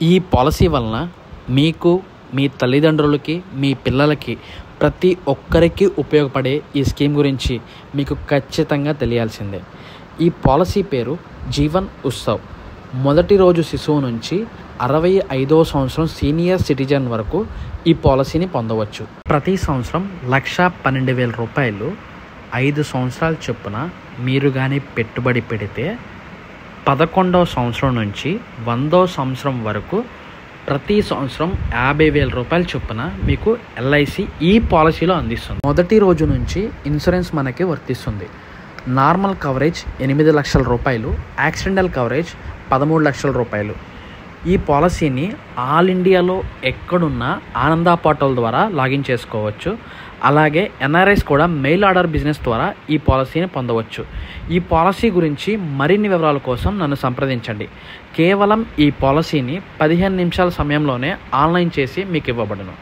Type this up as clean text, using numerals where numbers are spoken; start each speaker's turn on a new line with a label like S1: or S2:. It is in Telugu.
S1: ఈ పాలసీ వలన మీకు, మీ తల్లిదండ్రులకి, మీ పిల్లలకి ప్రతి ఒక్కరికి ఉపయోగపడే ఈ స్కీమ్ గురించి మీకు ఖచ్చితంగా తెలియాల్సిందే. ఈ పాలసీ పేరు జీవన్ ఉత్సవ్. మొదటి రోజు శిశువు నుంచి 65వ సంవత్సరం సీనియర్ సిటిజన్ వరకు ఈ పాలసీని పొందవచ్చు. ప్రతి సంవత్సరం 1,12,000 రూపాయలు 5 సంవత్సరాల చొప్పున మీరు కానీ పెట్టుబడి పెడితే 11వ సంవత్సరం నుంచి 100వ సంవత్సరం వరకు ప్రతి సంవత్సరం 50,000 రూపాయల చొప్పున మీకు LIC ఈ పాలసీలో అందిస్తుంది. మొదటి రోజు నుంచి ఇన్సూరెన్స్ మనకి వర్తిస్తుంది. నార్మల్ కవరేజ్ 8 లక్షల రూపాయలు, యాక్సిడెంటల్ కవరేజ్ 13 లక్షల రూపాయలు. ఈ పాలసీని ఆల్ ఇండియాలో ఎక్కడున్నా ఆనంద పోర్టల్ ద్వారా లాగిన్ చేసుకోవచ్చు. అలాగే NRIs కూడా మెయిల్ ఆర్డర్ బిజినెస్ ద్వారా ఈ పాలసీని పొందవచ్చు. ఈ పాలసీ గురించి మరిన్ని వివరాల కోసం నన్ను సంప్రదించండి. కేవలం ఈ పాలసీని 15 నిమిషాల సమయంలోనే ఆన్లైన్ చేసి మీకు ఇవ్వబడును.